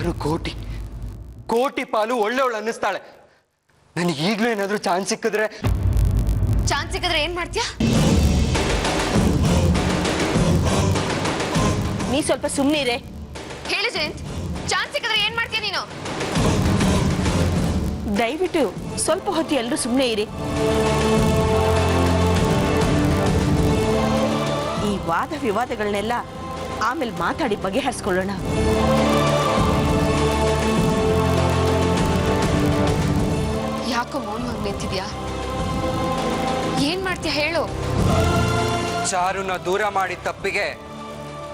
ಚಾರು ಕೋಟಿ ಕೋಟಿ ಪಾಲು ಒಳ್ಳೆವಳು ಅನ್ನಿಸ್ತಾಳೆ. ನನಗೆ ಈಗಲೂ ಏನಾದರೂ ಚಾನ್ಸ್ ಸಿಕ್ಕಿದ್ರೆ ಏನ್ ಮಾಡ್ತೀಯ? ನೀ ಸ್ವಲ್ಪ ಸುಮ್ಮನಿರೇ. ಹೇಳು ಜಯಂತ್, ಚಾನ್ಸ್ ಸಿಕ್ಕಿದ್ರೆ ಏನ್ ಮಾಡ್ತೀಯ ನೀನು? ದಯವಿಟ್ಟು ಸ್ವಲ್ಪ ಹೊತ್ತು ಎಲ್ಲರೂ ಸುಮ್ಮನೆ ಇರಿ. ಈ ವಾದ ವಿವಾದಗಳನ್ನೆಲ್ಲ ಆಮೇಲೆ ಮಾತಾಡಿ ಬಗೆಹರಿಸ್ಕೊಳ್ಳೋಣ. ಯಾಕೋ ಮೌನವಾಗಿ ನಿಂತಿದ್ಯಾ? ಏನ್ ಮಾಡ್ತೀಯ ಹೇಳು? ಚಾರುನ ದೂರ ಮಾಡಿದ ತಪ್ಪಿಗೆ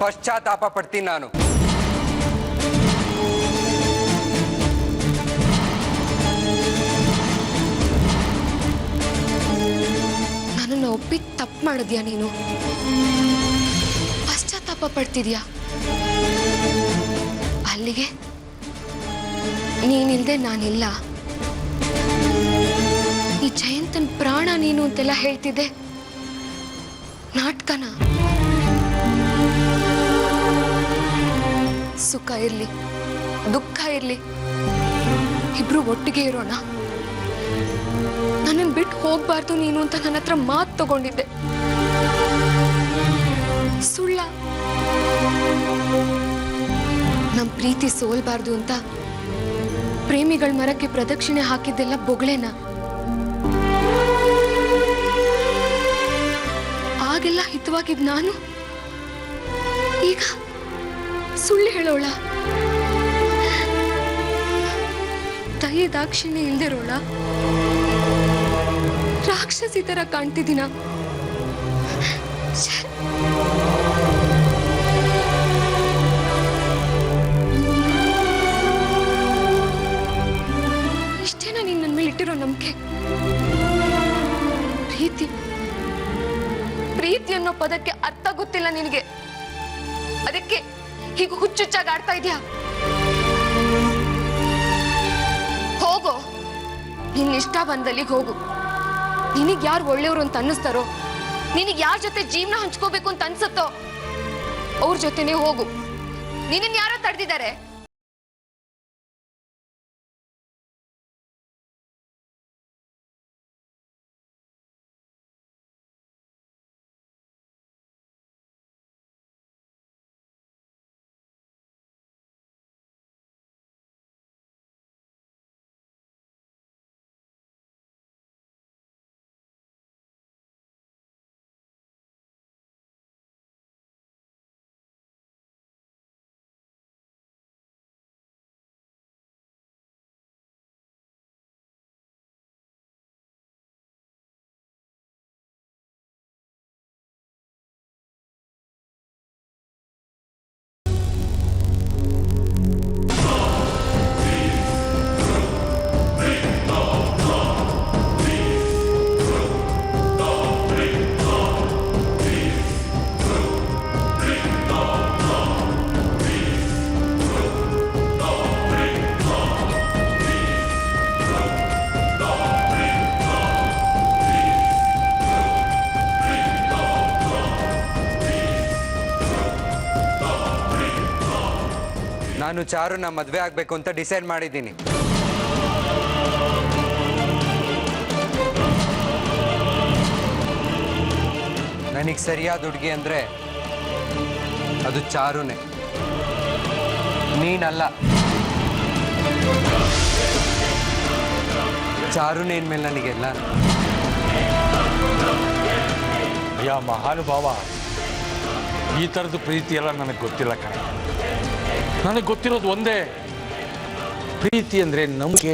ಪಶ್ಚಾತ್ತಾಪ ಪಡ್ತೀನಿ ನಾನು. ನನ್ನನ್ನು ಒಪ್ಪಿ ತಪ್ಪು ಮಾಡಿದ್ಯಾ ನೀನು? ಪಶ್ಚಾತ್ತಾಪ ಪಡ್ತಿದ್ಯಾ? ಅಲ್ಲಿಗೆ ನೀನಿಲ್ದೆ ನಾನಿಲ್ಲ. ಈ ಜಯಂತನ್ ಪ್ರಾಣ ನೀನು ಅಂತೆಲ್ಲ ಹೇಳ್ತಿದ್ದೆ, ನಾಟಕನ? ಸುಖ ಇರ್ಲಿ ದುಃಖ ಇರ್ಲಿ ಇಬ್ರು ಒಟ್ಟಿಗೆ ಇರೋಣ. ನನ್ನನ್ನು ಬಿಟ್ಟು ಹೋಗ್ಬಾರ್ದು ನೀನು ಅಂತ ನನ್ನ ಹತ್ರ ಮಾತು ತಗೊಂಡಿದ್ದೆ. ಸುಳ್ಳ? ನಮ್ ಪ್ರೀತಿ ಸೋಲ್ಬಾರ್ದು ಅಂತ ಪ್ರೇಮಿಗಳ ಮರಕ್ಕೆ ಪ್ರದಕ್ಷಿಣೆ ಹಾಕಿದ್ದೆಲ್ಲ ಬೊಗಳೆನ? ಆಗೆಲ್ಲ ಹಿತವಾಗಿದ್ ನಾನು ಈಗ ಸುಳ್ಳು ಹೇಳೋಳ? ದಯೆ ದಾಕ್ಷಿಣ್ಯ ಇಲ್ದಿರೋಳ? ರಾಕ್ಷಸಿ ತರ ಕಾಣ್ತಿದ್ದೀನ? ಇಷ್ಟೇನಾ ನೀನ್ ನನ್ನ ಮೇಲೆ ಇಟ್ಟಿರೋ ನಂಬಿಕೆ? ಪ್ರೀತಿ ಅನ್ನೋ ಪದಕ್ಕೆ ಅರ್ಥ ಗೊತ್ತಿಲ್ಲ ನಿನಗೆ, ಅದಕ್ಕೆ ಹೀಗೆ ಹುಚ್ಚುಚ್ಚಾಗಿ ಆಡ್ತಾ ಇದೆಯಾ? ಹೋಗೋ, ನಿನ್ನ ಇಷ್ಟ ಬಂದಲ್ಲಿಗೆ ಹೋಗು. ನಿನಗೆ ಯಾರು ಒಳ್ಳೆಯವರು ಅಂತ ಅನ್ನಿಸ್ತಾರೋ, ನಿನಗೆ ಯಾರ ಜೊತೆ ಜೀವನ ಹಂಚ್ಕೋಬೇಕು ಅಂತ ಅನ್ಸುತ್ತೋ ಅವ್ರ ಜೊತೆನೆ ಹೋಗು. ನಿನ್ನ ಯಾರೋ ತಡೆದಿದ್ದಾರೆ. ನಾನು ಚಾರುನ ಮದುವೆ ಆಗಬೇಕು ಅಂತ ಡಿಸೈಡ್ ಮಾಡಿದ್ದೀನಿ. ನನಗೆ ಸರಿಯಾದ ಹುಡುಗಿ ಅಂದರೆ ಅದು ಚಾರುನೇ, ನೀನಲ್ಲ. ಚಾರುನೇ ಇನ್ಮೇಲೆ ನನಗೆಲ್ಲ. ಯಾ ಮಹಾನುಭಾವ, ಈ ಥರದ ಪ್ರೀತಿ ಎಲ್ಲ ನನಗೆ ಗೊತ್ತಿಲ್ಲ ಕಣ. ನನಗೆ ಗೊತ್ತಿರೋದು ಒಂದೇ, ಪ್ರೀತಿ ಅಂದ್ರೆ ನಂಬಿಕೆ.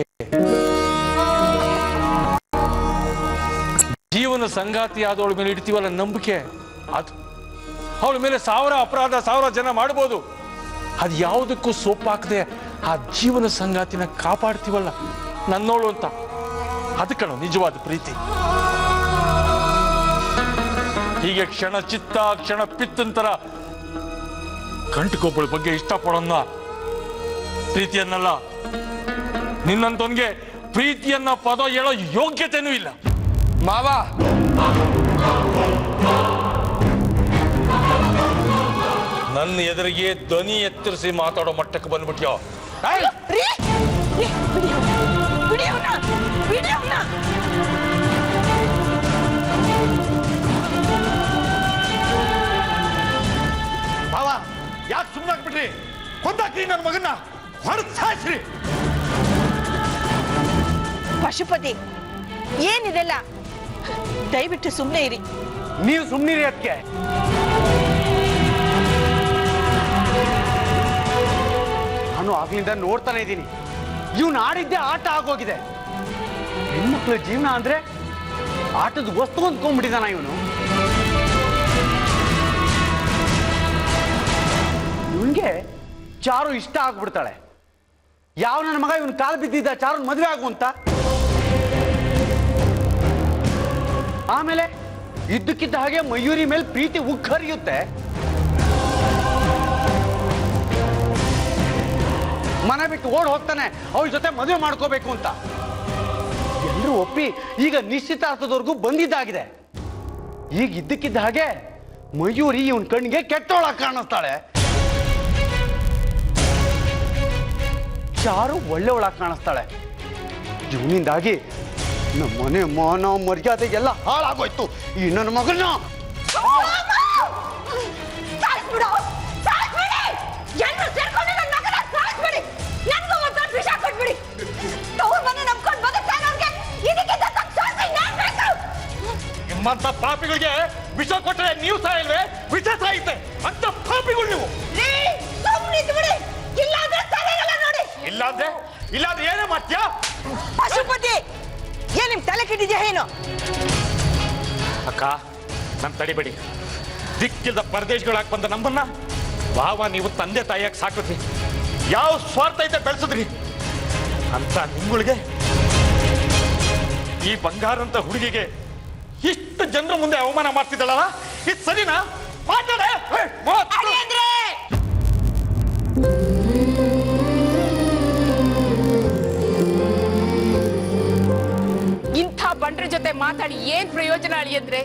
ಜೀವನ ಸಂಗಾತಿ ಆದವಳ ಮೇಲೆ ಇಡ್ತೀವಲ್ಲ ನಂಬಿಕೆ, ಅದು ಅವಳ ಮೇಲೆ 1000 ಅಪರಾಧ 1000 ಜನ ಮಾಡ್ಬೋದು. ಅದು ಯಾವುದಕ್ಕೂ ಸೊಪ್ಪಾಕದೆ ಆ ಜೀವನ ಸಂಗಾತಿನ ಕಾಪಾಡ್ತೀವಲ್ಲ ನನ್ನೋಳು ಅಂತ, ಅದು ಕಣೋ ನಿಜವಾದ ಪ್ರೀತಿ. ಹೀಗೆ ಕ್ಷಣ ಚಿತ್ತ ಕ್ಷಣ ಪಿತ್ತಂತರ ಗಂಟುಕೊಬ್ಬಳ ಬಗ್ಗೆ ಇಷ್ಟಪಡೋನ್ನ ಪ್ರೀತಿಯನ್ನಲ್ಲ. ನಿನ್ನಂತವನ್ಗೆ ಪ್ರೀತಿಯನ್ನ ಪದ ಹೇಳೋ ಯೋಗ್ಯತೆನೂ ಇಲ್ಲ. ಮಾವ, ನನ್ನ ಎದುರಿಗೆ ಧ್ವನಿ ಎತ್ತರಿಸಿ ಮಾತಾಡೋ ಮಟ್ಟಕ್ಕೆ ಬಂದ್ಬಿಟ್ಯೋ. ಏಯ್! ರೀ ರೀ, ಬಿಡಿ ಅವ್ನ, ಬಿಡಿ ಅವ್ನ. ಬಾವ ಯಾಕೆ ಸುಮ್ಮನಾಗ್ಬಿಟ್ರಿ? ಕೊಂದಾಕ್ರಿ ನನ್ನ ಮಗನ್ನ, ಹೊಡೆದು ಸಾಯಿಸ್ರಿ. ಪಶುಪತಿ ಏನಿದೆಲ್ಲ? ದಯವಿಟ್ಟು ಸುಮ್ಮನೆ ಇರಿ. ನೀವು ಸುಮ್ಮನಿರಿ ಅದಕ್ಕೆ. ನಾನು ಆಗ್ಲಿಂದ ನೋಡ್ತಾನೆ ಇದ್ದೀನಿ, ಇವ್ನು ಆಡಿದ್ದೆ ಆಟ ಆಗೋಗಿದೆ. ಹೆಣ್ಮಕ್ಳ ಜೀವನ ಅಂದ್ರೆ ಆಟದ ವಸ್ತು ಅಂದ್ಕೊಂಡ್ಬಿಟ್ಟಿದಾನ ಇವನು. ಇವನ್ಗೆ ಚಾರು ಇಷ್ಟ ಆಗ್ಬಿಡ್ತಾಳೆ. ಯಾವ ನನ್ನ ಮಗ ಇವನ್ ಕಾಲು ಬಿದ್ದಿದ್ದ ಚಾರುನ್ ಮದುವೆ ಆಗು ಅಂತ. ಆಮೇಲೆ ಇದ್ದಕ್ಕಿದ್ದ ಹಾಗೆ ಮಯೂರಿ ಮೇಲೆ ಪ್ರೀತಿ ಉಕ್ಕರಿಯುತ್ತೆ. ಮನೆ ಬಿಟ್ಟು ಓಡ್ ಹೋಗ್ತಾನೆ ಅವಳ ಜೊತೆ ಮದುವೆ ಮಾಡ್ಕೋಬೇಕು ಅಂತ. ಎಲ್ಲರೂ ಒಪ್ಪಿ ಈಗ ನಿಶ್ಚಿತಾರ್ಥದವರೆಗೂ ಬಂದಿದ್ದಾಗಿದೆ. ಈಗ ಇದ್ದಕ್ಕಿದ್ದ ಹಾಗೆ ಮಯೂರಿ ಇವನ್ ಕಣ್ಣಿಗೆ ಕೆಟ್ಟೋಳಾಗಿ ಕಾಣಿಸ್ತಾಳೆ. ಚಾರು ಒಳ್ಳೆವಳಾಗಿ ಕಾಣಿಸ್ತಾಳೆ. ಇವನಿಂದಾಗಿ ನಮ್ಮ ಮನೆ ಮಾನ ಮರ್ಯಾದೆ ಎಲ್ಲ ಹಾಳಾಗೋಯ್ತು. ಈ ನನ್ನ ಮಗನ ನಿಮ್ಮಂತ ಪಾಪಿಗಳಿಗೆ ವಿಷ ಕೊಟ್ಟರೆ ನೀವು ಸಾಯಿಲ್ವೇ? ವಿಷ ಸಾಯುತ್ತೆ ಅಂತ ಪಾಪಿಗಳು ನೀವು. ಇಲ್ಲಾಂದ್ರೆ ಏನೇ ಮಾಡ್ತೀಯಾ? ಪಶುಪತಿ ಏನ್ ನಿಮ್ ತಲೆ ಕೆಟ್ಟಿದ್ಯಾ ಏನು? ಅಕ್ಕ ನಮ್ ತಡಿಬೇಡಿ. ದಿಕ್ಕಿದ ಪರದೇಶಗಳಾಗಿ ಬಂದ ನಮ್ಮನ್ನ ಭಾವ ನೀವು ತಂದೆ ತಾಯಿಯಾಗಿ ಸಾಕಿದ್ರಿ. ಯಾವ ಸ್ವಾರ್ಥ ಐತೆ ಬೆಳೆಸಿದ್ರಿ ಅಂತ ನಿಮ್ಗಳಿಗೆ ಈ ಬಂಗಾರಂತ ಹುಡುಗಿಗೆ ಇಷ್ಟು ಜನರ ಮುಂದೆ ಅವಮಾನ ಮಾಡ್ತಿದ್ದಳಲ್ಲ, ಇದು ಸರಿನಾ? ಮಾತಾಡೆ. ಇಂಥ ಬಂಡ್ರ ಜೊತೆ ಮಾತಾಡಿ ಏನ್ ಪ್ರಯೋಜನ ಅಳಿಯಂದ್ರೆ?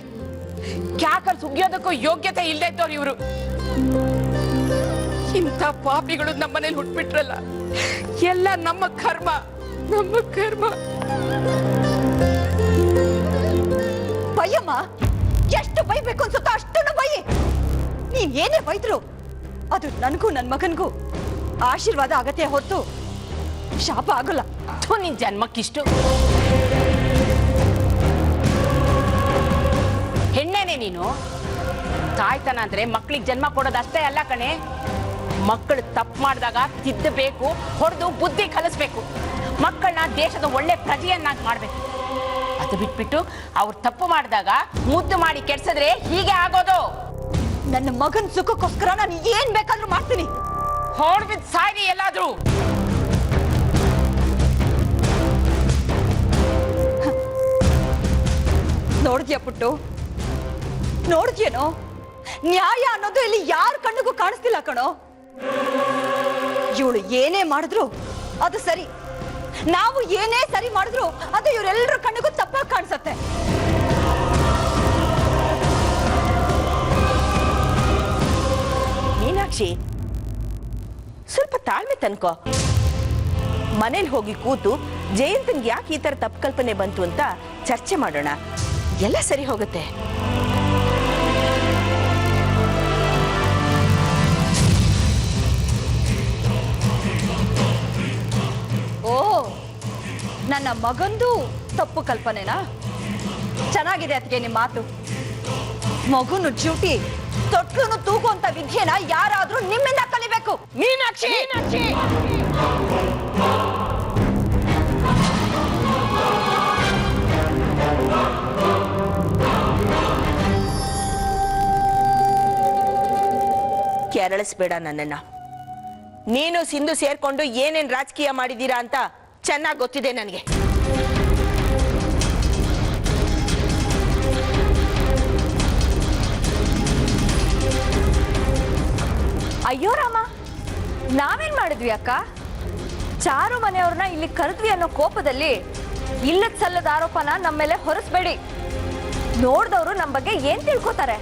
ಕ್ಯಾಕಲ್ ಸುಗಿಯೋದಕ್ಕೂ ಯೋಗ್ಯತೆ ಇಲ್ಲದೆ ಇದ್ದವ್ರು ಇವರು. ಇಂಥ ಪಾಪಿಗಳು ನಮ್ಮನೇಲಿ ಹುಟ್ಬಿಟ್ರಲ್ಲ, ಎಲ್ಲ ನಮ್ಮ ಕರ್ಮ, ನಮ್ಮ ಕರ್ಮ. ಬಯ್ಯಮ್ಮ, ಎಷ್ಟು ಬೈಬೇಕು ಅನ್ಸುತ್ತೋ ಅಷ್ಟನ್ನು ಬೈಯಿ. ನೀನ್ ಏನೇ ಬೈದ್ರು ಅದು ನನಗೂ ನನ್ ಮಗನ್ಗೂ ಆಶೀರ್ವಾದ ಆಗತ್ತೆ ಹೊರತು ಶಾಪ ಆಗಲ್ಲ. ನಿನ್ ಜನ್ಮಕ್ಕಿಷ್ಟು ಹೆಣ್ಣೇನೆ ನೀನು. ತಾಯ್ತನ ಅಂದ್ರೆ ಮಕ್ಳಿಗೆ ಜನ್ಮ ಕೊಡೋದಷ್ಟೇ ಅಲ್ಲ ಕಣೆ. ಮಕ್ಕಳು ತಪ್ಪು ಮಾಡಿದಾಗ ತಿದ್ದಬೇಕು, ಹೊಡೆದು ಬುದ್ಧಿ ಕಲಿಸ್ಬೇಕು. ಮಕ್ಕಳನ್ನ ದೇಶದ ಒಳ್ಳೆ ಪ್ರಜೆಯನ್ನಾಗಿ ಮಾಡ್ಬೇಕು. ಅದು ಬಿಟ್ಬಿಟ್ಟು ಅವ್ರು ತಪ್ಪು ಮಾಡಿದಾಗ ಮುದ್ದು ಮಾಡಿ ಕೆಡ್ಸಿದ್ರೆ ಹೀಗೆ ಆಗೋದು. ನನ್ನ ಮಗನ್ ಸುಖಕ್ಕೋಸ್ಕರ ನಾನು ಏನ್ ಬೇಕಾದ್ರೂ ಮಾಡ್ತೀನಿ. ಹೊಡೆದ್ ಸಾಯ್ರಿ ಎಲ್ಲಾದ್ರೂ. ನೋಡಿದ್ಯಾ ಪುಟ್ಟು, ನೋಡಿದ್ಯೇನೋ? ನ್ಯಾಯ ಅನ್ನೋದು ಇಲ್ಲಿ ಯಾರ ಕಣ್ಣಿಗೂ ಕಾಣಿಸ್ತಿಲ್ಲ ಕಣೋ. ಇವಳು ಏನೇ ಮಾಡಿದ್ರು ಅದು ಸರಿ, ನಾವು ಏನೇ ಸರಿ ಮಾಡಿದ್ರು ಅದು ಇವರೆಲ್ಲರ ಕಣ್ಣಿಗೂ ತಪ್ಪಾಗಿ ಕಾಣಿಸತ್ತೆ. ಮೀನಾಕ್ಷಿ, ಸ್ವಲ್ಪ ತಾಳ್ಮೆ ತನ್ಕೋ. ಮನೇಲಿ ಹೋಗಿ ಕೂತು ಜಯಂತನ್ಗೆ ಯಾಕೆ ಈ ತರ ತಪ್ಪು ಕಲ್ಪನೆ ಬಂತು ಅಂತ ಚರ್ಚೆ ಮಾಡೋಣ. ಎಲ್ಲ ಸರಿ ಹೋಗುತ್ತೆ. ಓ, ನನ್ನ ಮಗಂದು ತಪ್ಪು ಕಲ್ಪನೆನಾ? ಚೆನ್ನಾಗಿದೆ ಅದಕ್ಕೆ ನಿಮ್ಮ ಮಾತು. ಮಗುನು ಚ್ಯೂಟಿ ತೊಟ್ಲುನು ತೂಗುವಂತ ವಿದ್ಯೆನ ಯಾರಾದ್ರೂ ನಿಮ್ಮಿಂದ ಕಲಿಬೇಕು. ಮೀನಾಕ್ಷಿ, ಕೆರಳಿಸ್ಬೇಡ ನನ್ನನ್ನ. ನೀನು ಸಿಂಧು ಸೇರ್ಕೊಂಡು ಏನೇನ್ ರಾಜಕೀಯ ಮಾಡಿದೀರಾ ಅಂತ ಚೆನ್ನಾಗಿ ಗೊತ್ತಿದೆ ನನಗೆ. ಅಯ್ಯೋ ರಾಮ, ನಾವೇನ್ ಮಾಡಿದ್ವಿ ಅಕ್ಕ? ಚಾರು ಮನೆಯವ್ರನ್ನ ಇಲ್ಲಿ ಕರೆದ್ವಿ ಅನ್ನೋ ಕೋಪದಲ್ಲಿ ಇಲ್ಲದ ಸಲ್ಲದ ಆರೋಪನ ನಮ್ಮ ಮೇಲೆ ಹೊರಿಸ್ಬೇಡಿ. ನೋಡ್ದವ್ರು ನಮ್ಮ ಬಗ್ಗೆ ಏನ್ ತಿಳ್ಕೊತಾರೆ?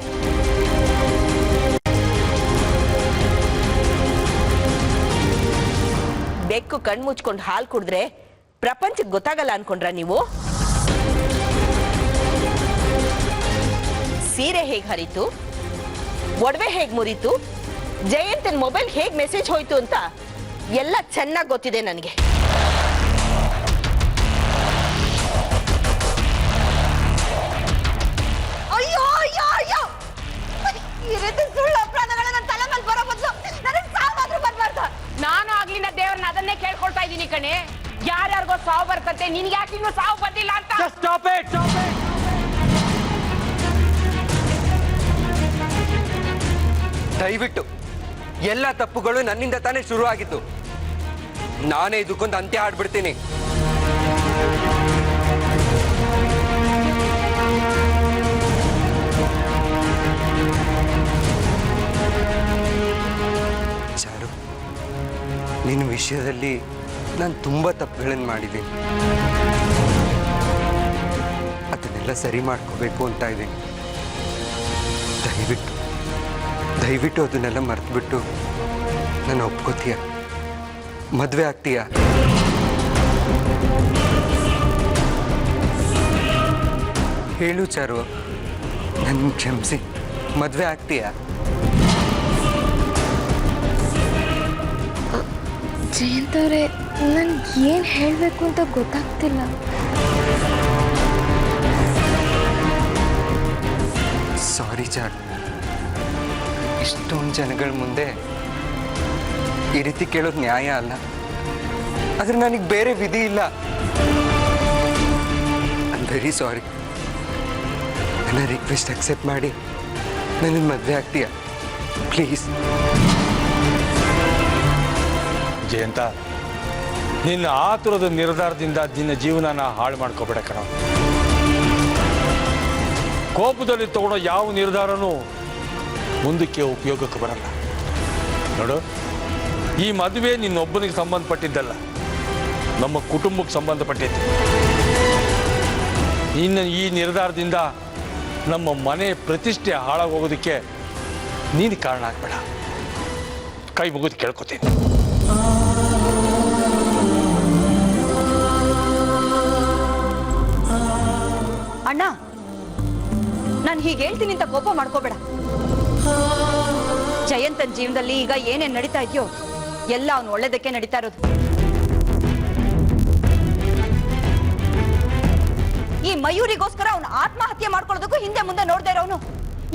ಬೆಕ್ಕು ಕಣ್ಮುಚ್ಕೊಂಡು ಹಾಲು ಕುಡಿದ್ರೆ ಪ್ರಪಂಚಕ್ಕೆ ಗೊತ್ತಾಗಲ್ಲ ಅನ್ಕೊಂಡ್ರ ನೀವು? ಸೀರೆ ಹೇಗ್ ಹರಿತು, ಒಡವೆ ಹೇಗ್ ಮುರಿತು, ಜಯಂತನ್ ಮೊಬೈಲ್ ಹೇಗ್ ಮೆಸೇಜ್ ಹೋಯ್ತು ಅಂತ ಎಲ್ಲ ಚೆನ್ನಾಗಿ ಗೊತ್ತಿದೆ ನನಗೆ. ಅಯ್ಯೋ ಅಯ್ಯೋ ಅಯ್ಯೋ, ಈ ರೀತಿ ಸುಳ್ಳು ಅಪರಾಧಗಳ ನನ್ನ ತಲೆ ಮೇಲೆ ಬರೋ ಬದಲು ನನಗೆ ಸಾವಾದ್ರೂ ಬರ್ಬಾರ್ದು. ನಾನು ಆಗ್ಲಿನ ದೇವ್ರನ್ನ ಅದನ್ನೇ ಕೇಳ್ಕೊಳ್ತಾ ಇದ್ದೀನಿ ಕಣೆ. ಯಾರ್ಯಾರಿಗೋ ಸಾವು ಬರ್ತಂತೆ, ನಿನ್ಗೆ ಯಾಕೆ ಇನ್ನೂ ಸಾವು ಬಂದಿಲ್ಲ ಅಂತ. Just stop it, stop it. ದಯವಿಟ್ಟು ಎಲ್ಲ ತಪ್ಪುಗಳು ನನ್ನಿಂದ ತಾನೇ ಶುರು ಆಗಿತ್ತು. ನಾನೇ ಇದಕ್ಕೊಂದು ಅಂತ್ಯ ಆಡ್ಬಿಡ್ತೀನಿ. ಚಾರು, ನಿನ್ನ ವಿಷಯದಲ್ಲಿ ನಾನು ತುಂಬ ತಪ್ಪುಗಳನ್ನು ಮಾಡಿದ್ದೀನಿ. ಅದನ್ನೆಲ್ಲ ಸರಿ ಮಾಡ್ಕೋಬೇಕು ಅಂತ ಇದ್ದೀನಿ. ದಯವಿಟ್ಟು ಅದನ್ನೆಲ್ಲ ಮರೆತುಬಿಟ್ಟು ನಾನು ಒಪ್ಕೋತೀಯ, ಮದುವೆ ಆಗ್ತೀಯ? ಹೇಳು ಚಾರು, ನನ್ನ ಕ್ಷಮಿಸಿ, ಮದುವೆ ಆಗ್ತೀಯ? ಜಯಂತ್ ಅವರೇ, ನನ್ಗೆ ಏನು ಹೇಳಬೇಕು ಅಂತ ಗೊತ್ತಾಗ್ತಿಲ್ಲ. ಸಾರಿ ಚಾರು, ಇಷ್ಟೊಂದು ಜನಗಳ ಮುಂದೆ ಈ ರೀತಿ ಕೇಳೋದು ನ್ಯಾಯ ಅಲ್ಲ. ಆದ್ರೆ ನನಗೆ ಬೇರೆ ವಿಧಿ ಇಲ್ಲ. I am very sorry. ನನ್ನ ರಿಕ್ವೆಸ್ಟ್ ಅಕ್ಸೆಪ್ಟ್ ಮಾಡಿ ನನ್ನ ಮದುವೆ ಆಗ್ತೀಯಾ ಪ್ಲೀಸ್? ಜಯಂತ, ನಿನ್ನ ಆತುರದ ನಿರ್ಧಾರದಿಂದ ನಿನ್ನ ಜೀವನನ ಹಾಳು ಮಾಡ್ಕೋಬೇಡ ಕಣ. ಕೋಪದಲ್ಲಿ ತಗೊಳ್ಳೋ ಯಾವ ನಿರ್ಧಾರನೂ ಮುಂದಕ್ಕೆ ಉಪಯೋಗಕ್ಕೆ ಬರಲ್ಲ. ನೋಡು, ಈ ಮದುವೆ ನಿನ್ನೊಬ್ಬನಿಗೆ ಸಂಬಂಧಪಟ್ಟಿದ್ದಲ್ಲ, ನಮ್ಮ ಕುಟುಂಬಕ್ಕೆ ಸಂಬಂಧಪಟ್ಟಿದ್ದು. ಇನ್ನು ಈ ನಿರ್ಧಾರದಿಂದ ನಮ್ಮ ಮನೆ ಪ್ರತಿಷ್ಠೆ ಹಾಳಾಗೋಗೋದಕ್ಕೆ ನೀನು ಕಾರಣ ಆಗ್ಬೇಡ. ಕೈ ಮುಗಿದು ಕೇಳ್ಕೊತೀನಿ. ಅಣ್ಣ, ನಾನು ಹೀಗೆ ಹೇಳ್ತೀನಿ ಅಂತ ಕೋಪ ಮಾಡ್ಕೋಬೇಡ. ಜಯಂತನ್ ಜೀವನದಲ್ಲಿ ಈಗ ಏನೇನ್ ನಡೀತಾ ಇದೆಯೋ ಎಲ್ಲ ಅವನು ಒಳ್ಳೇದಕ್ಕೆ ನಡೀತಾ ಇರೋದು. ಈ ಮಯೂರಿಗೋಸ್ಕರ ಅವನು ಆತ್ಮಹತ್ಯೆ ಮಾಡ್ಕೊಳ್ಳೋದಕ್ಕೂ ಹಿಂದೆ ಮುಂದೆ ನೋಡ್ದೇ ಇರೋನು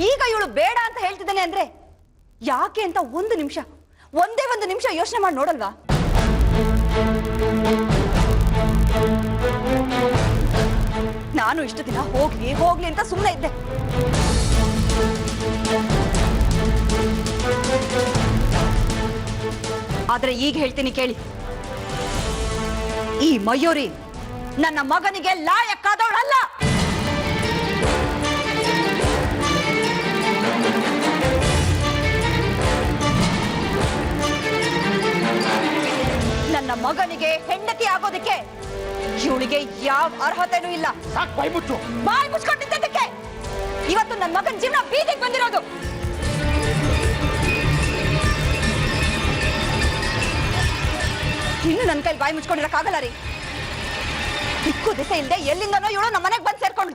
ಈಗ ಇವಳು ಬೇಡ ಅಂತ ಹೇಳ್ತಿದ್ದಾನೆ ಅಂದ್ರೆ ಯಾಕೆ ಅಂತ ಒಂದೇ ಒಂದು ನಿಮಿಷ ಯೋಚನೆ ಮಾಡಿ ನೋಡಲ್ವಾ? ನಾನು ಇಷ್ಟು ದಿನ ಹೋಗ್ಲಿ ಅಂತ ಸುಮ್ಮನೆ ಇದ್ದೆ. ಆದ್ರೆ ಈಗ ಹೇಳ್ತೀನಿ ಕೇಳಿ, ಈ ಮಯೂರಿ ನನ್ನ ಮಗನಿಗೆ ಲಾಯಕ್ಕಾದವಳಲ್ಲ. ನನ್ನ ಮಗನಿಗೆ ಹೆಂಡತಿ ಆಗೋದಕ್ಕೆ ಇವಳಿಗೆ ಯಾವ ಅರ್ಹತೆನೂ ಇಲ್ಲ. ಬಾಯಿ ಮುಚ್ಕೊಂಡಿದ್ದಕ್ಕೆ ಇವತ್ತು ನನ್ನ ಮಗನ ಜೀವನ ಬೀದಿಗೆ ಬಂದಿರೋದು. ಇನ್ನು ನನ್ನ ಕೈಲಿ ಬಾಯಿ ಮುಚ್ಕೊಂಡಿರಕ್ಕಾಗಲ್ಲ ರೀ. ದಿಕ್ಕು ದಿಸೆ ಇಲ್ಲದೆ ಎಲ್ಲಿಂದನೋ ಇವಳು ನಮ್ಮ ಮನೆಗೆ ಬಂದು ಸೇರ್ಕೊಂಡು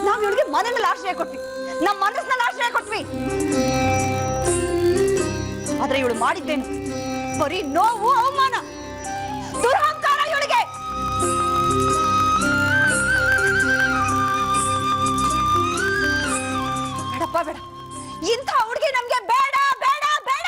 ನಾವ್ ಇವಳಿಗೆ ಮನೆಯಲ್ಲಿ ಆಶ್ರಯ ಕೊಟ್ವಿ, ನಮ್ಮ ಮನಸ್ಸಿನಲ್ಲಿ ಆಶ್ರಯ ಕೊಟ್ವಿ. ಆದ್ರೆ ಇವಳು ಮಾಡಿದ್ದೇನು? ಬರೀ ನೋವು, ಅವಮಾನ, ದುರಹಂಕಾರ ಇವಳಿಗೆ. ಬೇಡಪ್ಪ ಬೇಡ, ಇಂಥ ಹುಡುಗಿ ನಮ್ಗೆ ಬೇಡ ಬೇಡ ಬೇಡ.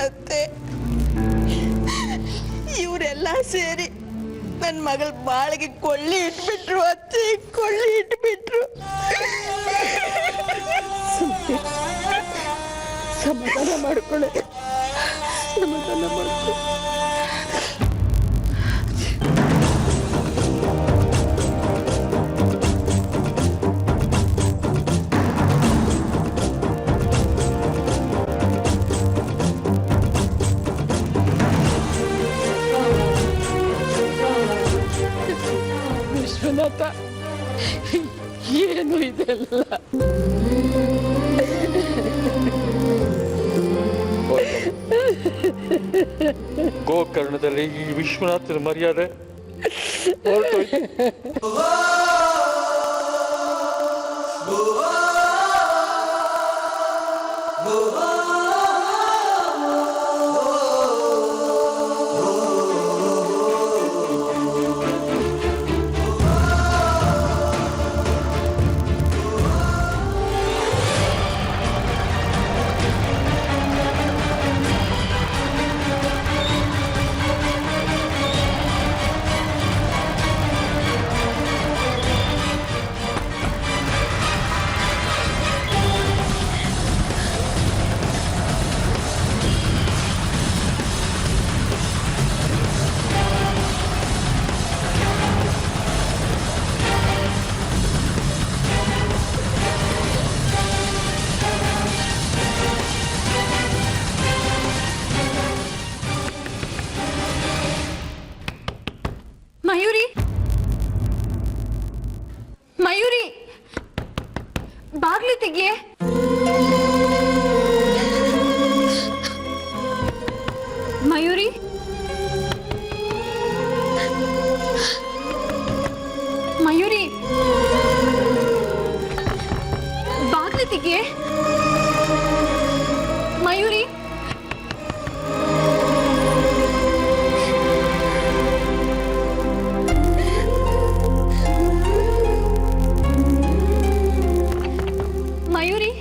ಅತ್ತೆ, ಇವರೆಲ್ಲ ಸೇರಿ ನನ್ನ ಮಗಳ ಬಾಳಿಗೆ ಕೊಳ್ಳಿ ಇಟ್ಬಿಟ್ರು ಅತ್ತೆ, ಕೊಳ್ಳಿ ಇಟ್ಬಿಟ್ರು. ಸಮಾಧಾನ ಮಾಡ್ಕೊಳ್ಳೆ, ಸಮಾಧಾನ ಮಾಡ್ಕೊ. ವಿಶ್ವನಾಥ, ಏನು ಇದೆಲ್ಲ? ಗೋಕರ್ಣದಲ್ಲಿ ಈ ವಿಶ್ವನಾಥನ ಮರ್ಯಾದೆ ಹೊರಟೋಯ್ತು. ಮಯೂರಿ, ಮಯೂರಿ, ಬಾಗ್ಲು ತೆಗಿಯೇ. ಮಯೂರಿ, ಮಯೂರಿ, ಬಾಗ್ಲು ತೆಗಿಯೇ. ಮಯೂರಿ, ಮಯೂರಿ,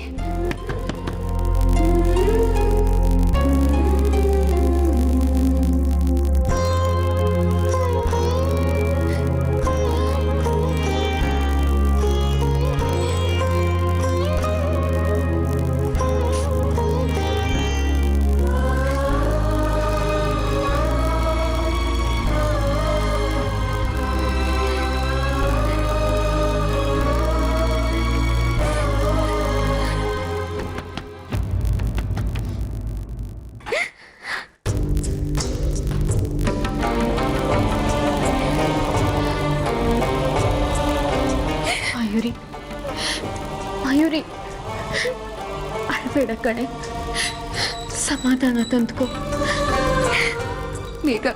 ಮಯೂರಿ, ಮಯೂರಿ, ಅಳ್ಬೇಡ ಕಣೆ, ಸಮಾಧಾನ ತಂದ್ಕೋ. ಬೇಗ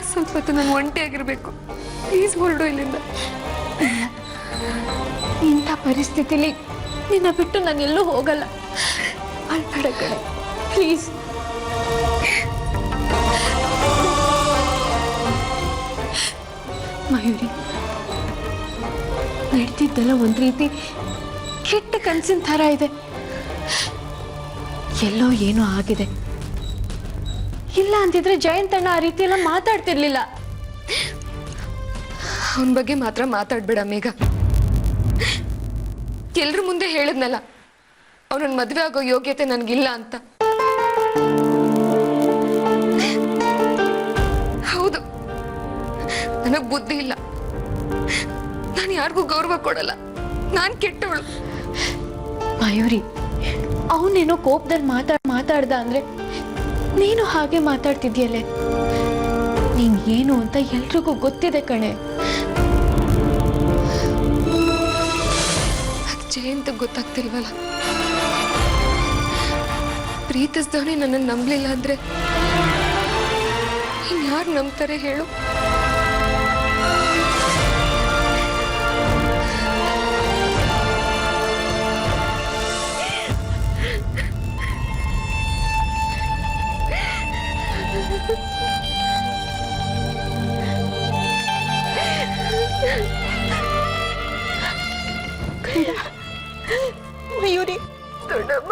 ಸ್ವಲ್ಪ ಹೊತ್ತು ನಾನು ಒಂಟಿಯಾಗಿರ್ಬೇಕು. ಪ್ಲೀಸ್ ಹೊರಡು ಇಲ್ಲಿಂದ. ಇಂಥ ಪರಿಸ್ಥಿತಿಲಿ ನಿನ್ನ ಬಿಟ್ಟು ನಾನು ಎಲ್ಲೂ ಹೋಗಲ್ಲ. ಅಳ್ಬೇಡ ಕಣೆ, ಪ್ಲೀಸ್. ಮಯೂರಿ, ನಡ್ತಿದ್ದಲ್ಲ ಒಂದ್ ರೀತಿ ಕೆಟ್ಟ ಕನ್ಸಿನ ಥರ ಇದೆ. ಎಲ್ಲೋ ಏನೋ ಆಗಿದೆ. ಇಲ್ಲ ಅಂತಿದ್ರೆ ಜಯಂತಣ್ಣ ಆ ರೀತಿ ಎಲ್ಲ ಮಾತಾಡ್ತಿರ್ಲಿಲ್ಲ. ಅವನ ಬಗ್ಗೆ ಮಾತ್ರ ಮಾತಾಡ್ಬೇಡ ಮೇಘ. ಎಲ್ರ ಮುಂದೆ ಹೇಳಿದ್ನಲ್ಲ, ಅವನನ್ನ ಮದುವೆ ಆಗೋ ಯೋಗ್ಯತೆ ನನ್ಗಿಲ್ಲ ಅಂತ. ಹೌದು, ನನಗ್ ಬುದ್ಧಿ ಇಲ್ಲ. ನಾನು ಯಾರಿಗೂ ಗೌರವ ಕೊಡಲ್ಲ. ನಾನ್ ಕೆಟ್ಟವಳು. ಮಯೂರಿ, ಅವನೇನೋ ಕೋಪದಲ್ಲಿ ಮಾತಾಡ್ದ ಅಂದ್ರೆ ನೀನು ಹಾಗೆ ಮಾತಾಡ್ತಿದ್ಯಲ್ಲೇ. ನೀನ್ ಏನು ಅಂತ ಎಲ್ರಿಗೂ ಗೊತ್ತಿದೆ ಕಣೆ. ಜಯಂತ ಗೊತ್ತಾಗ್ತಿಲ್ವಲ್ಲ. ಪ್ರೀತಿಸ್ದವನೇ ನನ್ನನ್ನು ನಂಬಲಿಲ್ಲ ಅಂದ್ರೆ ಇನ್ಯಾರು ನಂಬ್ತಾರೆ ಹೇಳು? ಮಯೂರಿ, ದೊಡ್ಡಮ್ಮ